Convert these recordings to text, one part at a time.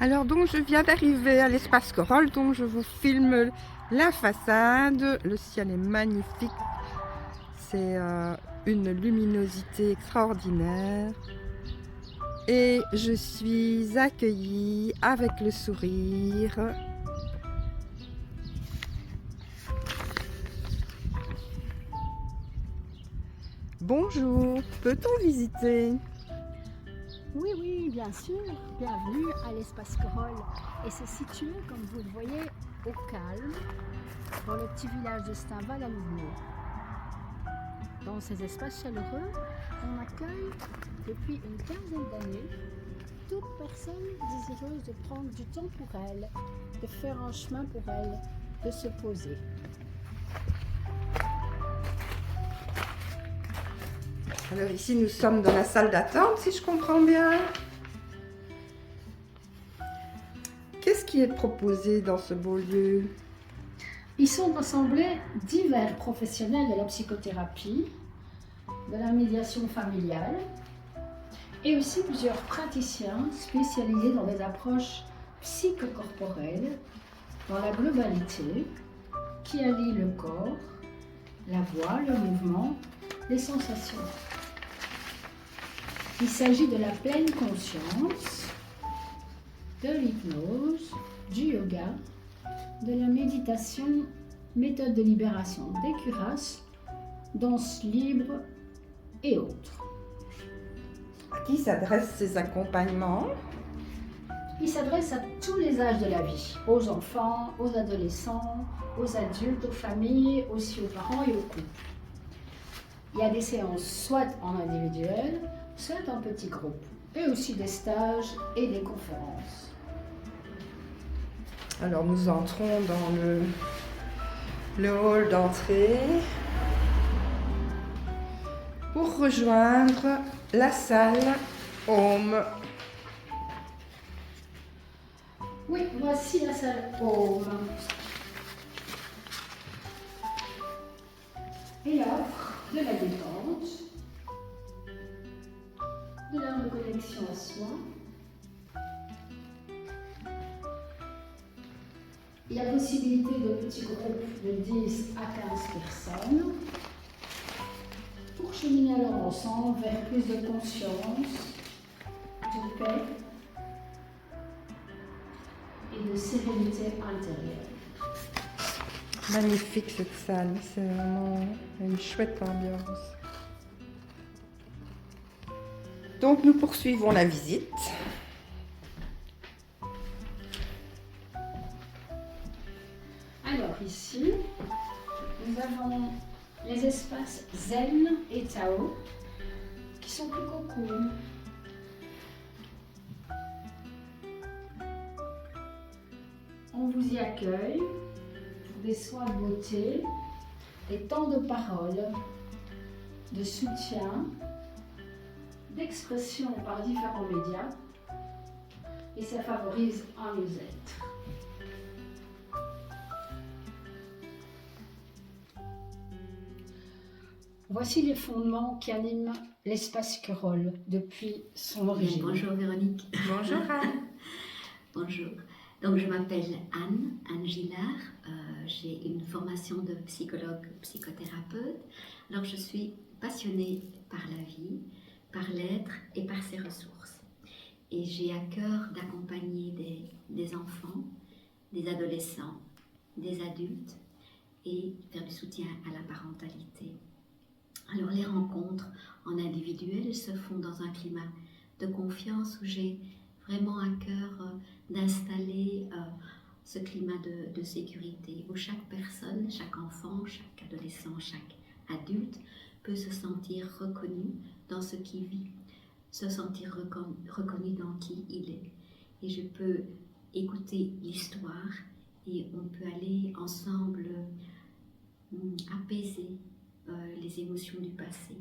Alors donc je viens d'arriver à l'espace Corolle, donc je vous filme la façade. Le ciel est magnifique, c'est une luminosité extraordinaire. Et je suis accueillie avec le sourire. Bonjour, peut-on visiter? Oui, oui, bien sûr. Bienvenue à l'espace Corolle. Et c'est situé, comme vous le voyez, au calme, dans le petit village de Steinval à Louviers. Dans ces espaces chaleureux, on accueille depuis une quinzaine d'années toute personne désireuse de prendre du temps pour elle, de faire un chemin pour elle, de se poser. Alors ici nous sommes dans la salle d'attente, si je comprends bien. Qu'est-ce qui est proposé dans ce beau lieu? Y sont rassemblés divers professionnels de la psychothérapie, de la médiation familiale, et aussi plusieurs praticiens spécialisés dans des approches psychocorporelles, dans la globalité, qui allient le corps, la voix, le mouvement, les sensations. Il s'agit de la pleine conscience, de l'hypnose, du yoga, de la méditation, méthode de libération des cuirasses, danse libre et autres. À qui s'adressent ces accompagnements? Il s'adresse à tous les âges de la vie, aux enfants, aux adolescents, aux adultes, aux familles, aussi aux parents et aux couples. Il y a des séances soit en individuel, soit en petits groupes, et aussi des stages et des conférences. Alors nous entrons dans le hall d'entrée pour rejoindre la salle Home. Oui, voici la salle Home. Elle offre de la détente, de la reconnexion à soi. Il y a possibilité de petits groupes de 10 à 15 personnes pour cheminer alors ensemble vers plus de conscience, de paix et de sérénité intérieure. Magnifique cette salle, c'est vraiment une chouette ambiance. Donc nous poursuivons la visite. Alors ici, nous avons les espaces Zen et Tao qui sont plus cocoon. On vous y accueille pour des soins de beauté, des temps de parole, de soutien, d'expression par différents médias et ça favorise un mieux-être. Voici les fondements qui animent l'espace Corolle depuis son origine. Bonjour Véronique. Bonjour Anne. Bonjour. Donc je m'appelle Anne Gillard. J'ai une formation de psychologue psychothérapeute. Alors je suis passionnée par la vie, par l'être et par ses ressources. Et j'ai à cœur d'accompagner des enfants, des adolescents, des adultes et faire du soutien à la parentalité. Alors les rencontres en individuel se font dans un climat de confiance où j'ai vraiment à cœur d'installer ce climat de sécurité où chaque personne, chaque enfant, chaque adolescent, chaque adulte peut se sentir reconnu dans ce qu'il vit, se sentir reconnu dans qui il est. Et je peux écouter l'histoire et on peut aller ensemble apaiser les émotions du passé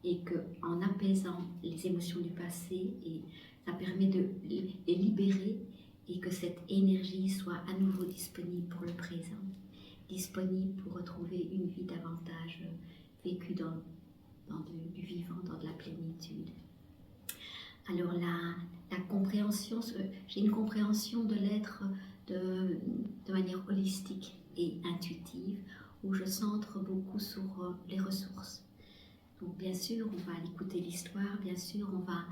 et qu'en apaisant les émotions du passé, ça permet de les libérer et que cette énergie soit à nouveau disponible pour le présent, disponible pour retrouver une vie davantage vécue dans du vivant, dans de la plénitude. Alors la compréhension, j'ai une compréhension de l'être de manière holistique et intuitive, où je centre beaucoup sur les ressources. Donc bien sûr, on va écouter l'histoire, bien sûr, on va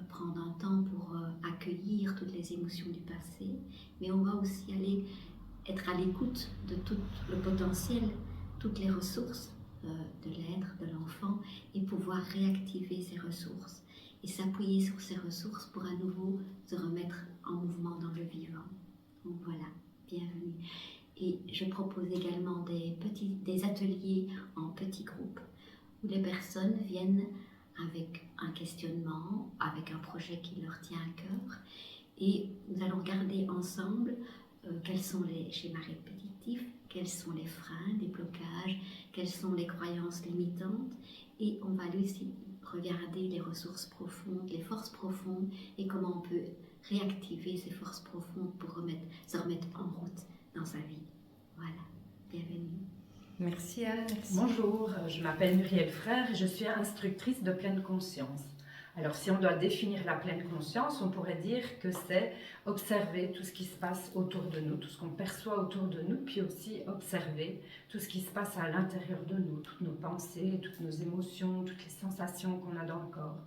prendre un temps pour accueillir toutes les émotions du passé, mais on va aussi être à l'écoute de tout le potentiel, toutes les ressources de l'être, de l'enfant, et pouvoir réactiver ces ressources et s'appuyer sur ces ressources pour à nouveau se remettre en mouvement dans le vivant. Donc voilà, bienvenue. Et je propose également des ateliers en petits groupes où les personnes viennent avec un questionnement, avec un projet qui leur tient à cœur, et nous allons regarder ensemble quels sont les schémas répétitifs, quels sont les freins, les blocages, quelles sont les croyances limitantes, et on va aussi regarder les ressources profondes, les forces profondes, et comment on peut réactiver ces forces profondes pour se remettre en route dans sa vie. Voilà, bienvenue. Merci Anne. Bonjour, je m'appelle Muriel Frère et je suis instructrice de pleine conscience. Alors si on doit définir la pleine conscience, on pourrait dire que c'est observer tout ce qui se passe autour de nous, tout ce qu'on perçoit autour de nous, puis aussi observer tout ce qui se passe à l'intérieur de nous, toutes nos pensées, toutes nos émotions, toutes les sensations qu'on a dans le corps.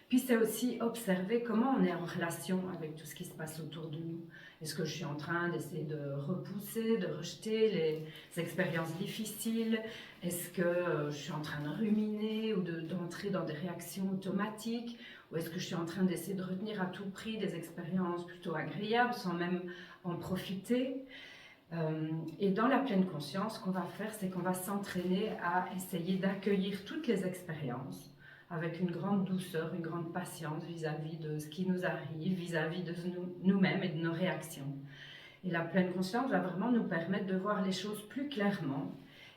Puis c'est aussi observer comment on est en relation avec tout ce qui se passe autour de nous. Est-ce que je suis en train d'essayer de repousser, de rejeter les expériences difficiles? Est-ce que je suis en train de ruminer ou d'entrer dans des réactions automatiques? Ou est-ce que je suis en train d'essayer de retenir à tout prix des expériences plutôt agréables sans même en profiter? Et dans la pleine conscience, ce qu'on va faire, c'est qu'on va s'entraîner à essayer d'accueillir toutes les expériences avec une grande douceur, une grande patience vis-à-vis de ce qui nous arrive, vis-à-vis de nous-mêmes et de nos réactions. Et la pleine conscience va vraiment nous permettre de voir les choses plus clairement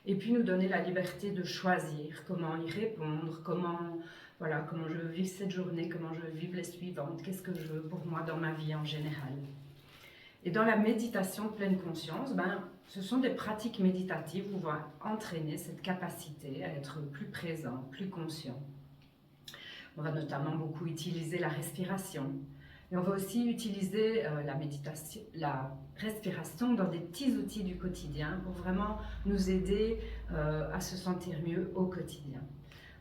et puis nous donner la liberté de choisir comment y répondre, comment je veux vivre cette journée, comment je veux vivre les suivantes, qu'est-ce que je veux pour moi dans ma vie en général. Et dans la méditation de pleine conscience, ce sont des pratiques méditatives où on va entraîner cette capacité à être plus présent, plus conscient. On va notamment beaucoup utiliser la respiration. Et on va aussi utiliser la respiration dans des petits outils du quotidien pour vraiment nous aider à se sentir mieux au quotidien.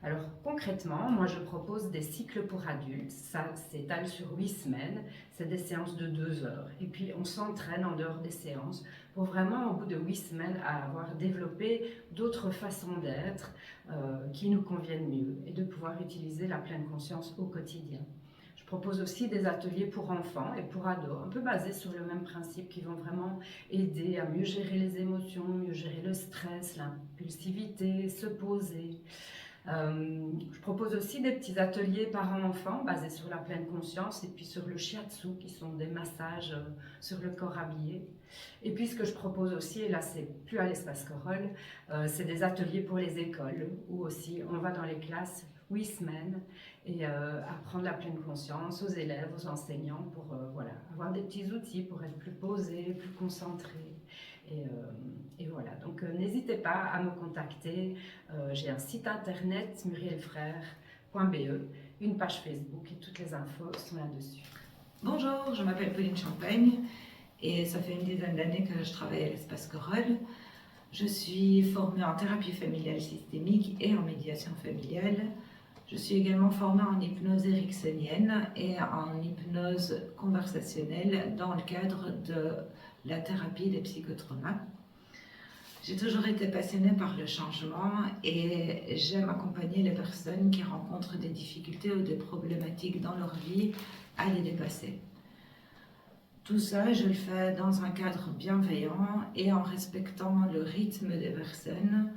Alors concrètement, moi je propose des cycles pour adultes, ça s'étale sur 8 semaines, c'est des séances de 2 heures. Et puis on s'entraîne en dehors des séances pour vraiment au bout de 8 semaines à avoir développé d'autres façons d'être qui nous conviennent mieux et de pouvoir utiliser la pleine conscience au quotidien. Je propose aussi des ateliers pour enfants et pour ados, un peu basés sur le même principe, qui vont vraiment aider à mieux gérer les émotions, mieux gérer le stress, l'impulsivité, se poser. Je propose aussi des petits ateliers parents-enfants basés sur la pleine conscience et puis sur le shiatsu, qui sont des massages sur le corps habillé. Et puis ce que je propose aussi, et là c'est plus à l'espace Corolle, c'est des ateliers pour les écoles où aussi on va dans les classes 8 semaines et apprendre la pleine conscience aux élèves, aux enseignants pour avoir des petits outils pour être plus posés, plus concentrés. Et voilà, donc n'hésitez pas à me contacter. J'ai un site internet murielfrère.be, une page Facebook et toutes les infos sont là-dessus. Bonjour, je m'appelle Pauline Champagne et ça fait une dizaine d'années que je travaille à l'espace Corolle. Je suis formée en thérapie familiale systémique et en médiation familiale. Je suis également formée en hypnose ericksonienne et en hypnose conversationnelle dans le cadre de la thérapie des psychotraumas. J'ai toujours été passionnée par le changement et j'aime accompagner les personnes qui rencontrent des difficultés ou des problématiques dans leur vie à les dépasser. Tout ça, je le fais dans un cadre bienveillant et en respectant le rythme des personnes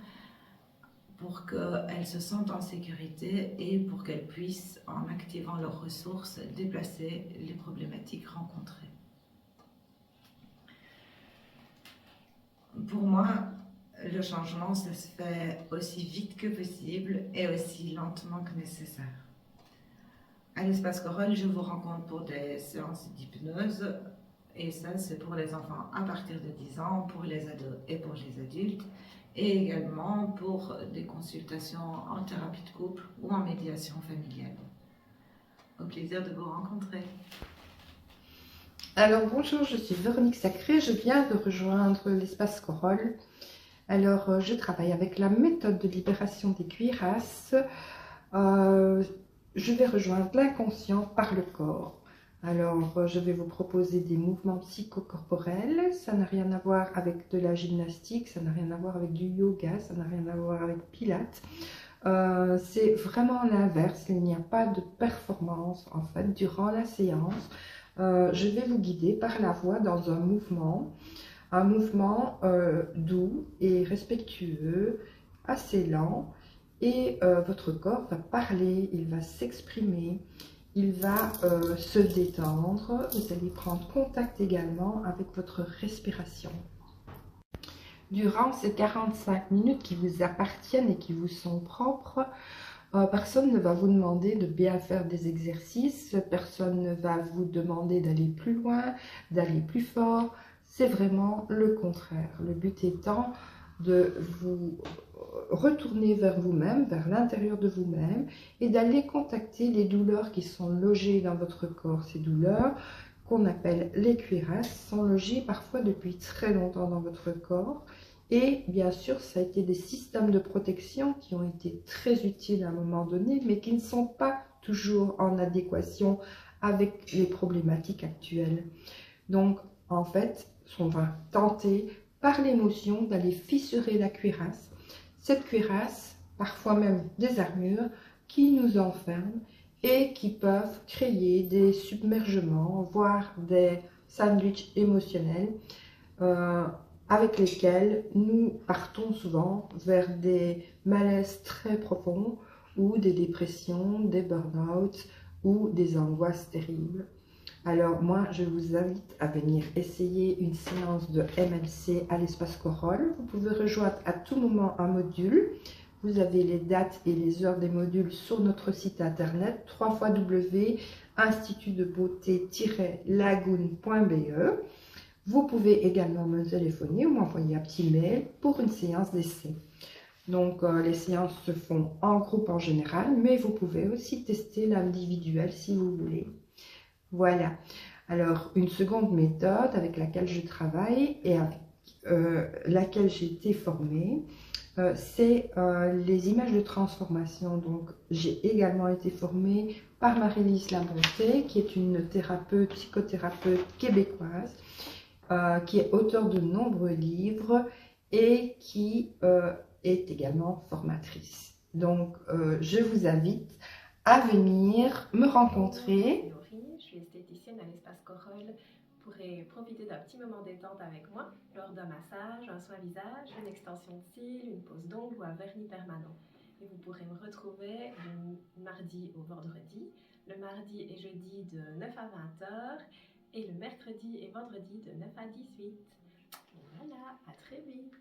pour qu'elles se sentent en sécurité et pour qu'elles puissent, en activant leurs ressources, déplacer les problématiques rencontrées. Pour moi, le changement, ça se fait aussi vite que possible et aussi lentement que nécessaire. À l'espace Corolle, je vous rencontre pour des séances d'hypnose et ça, c'est pour les enfants à partir de 10 ans, pour les ados et pour les adultes, et également pour des consultations en thérapie de couple ou en médiation familiale. Au plaisir de vous rencontrer. Alors bonjour, je suis Véronique Sacré, je viens de rejoindre l'espace Corolle. Alors je travaille avec la méthode de libération des cuirasses. Je vais rejoindre l'inconscient par le corps. Alors je vais vous proposer des mouvements psychocorporels, ça n'a rien à voir avec de la gymnastique, ça n'a rien à voir avec du yoga, ça n'a rien à voir avec Pilates. C'est vraiment l'inverse, il n'y a pas de performance en fait durant la séance. Je vais vous guider par la voix dans un mouvement doux et respectueux, assez lent, et votre corps va parler, il va s'exprimer, il va se détendre. Vous allez prendre contact également avec votre respiration. Durant ces 45 minutes qui vous appartiennent et qui vous sont propres, personne ne va vous demander de bien faire des exercices, personne ne va vous demander d'aller plus loin, d'aller plus fort. C'est vraiment le contraire. Le but étant de vous retourner vers vous-même, vers l'intérieur de vous-même et d'aller contacter les douleurs qui sont logées dans votre corps. Ces douleurs qu'on appelle les cuirasses sont logées parfois depuis très longtemps dans votre corps. Et bien sûr, ça a été des systèmes de protection qui ont été très utiles à un moment donné, mais qui ne sont pas toujours en adéquation avec les problématiques actuelles. Donc, en fait, on va tenter par l'émotion d'aller fissurer la cuirasse. Cette cuirasse, parfois même des armures, qui nous enferment et qui peuvent créer des submergements, voire des sandwichs émotionnels, avec lesquels nous partons souvent vers des malaises très profonds ou des dépressions, des burn-out ou des angoisses terribles. Alors moi, je vous invite à venir essayer une séance de MLC à l'espace Corolle. Vous pouvez rejoindre à tout moment un module. Vous avez les dates et les heures des modules sur notre site internet www.institutdebeauté-lagoon.be. Vous pouvez également me téléphoner ou m'envoyer un petit mail pour une séance d'essai. Donc, les séances se font en groupe en général, mais vous pouvez aussi tester l'individuel si vous voulez. Voilà. Alors, une seconde méthode avec laquelle je travaille et avec laquelle j'ai été formée, c'est les images de transformation. Donc, j'ai également été formée par Marie-Lise Labonté, qui est une psychothérapeute québécoise, qui est auteure de nombreux livres et qui est également formatrice. Donc, je vous invite à venir me rencontrer. Je suis esthéticienne à l'espace Corolle. Vous pourrez profiter d'un petit moment détente avec moi lors d'un massage, un soin visage, une extension de cils, une pose d'ongles ou un vernis permanent. Et vous pourrez me retrouver du mardi au vendredi, le mardi et jeudi de 9 à 20 h et le mercredi et vendredi de 9 à 18. Voilà, à très vite.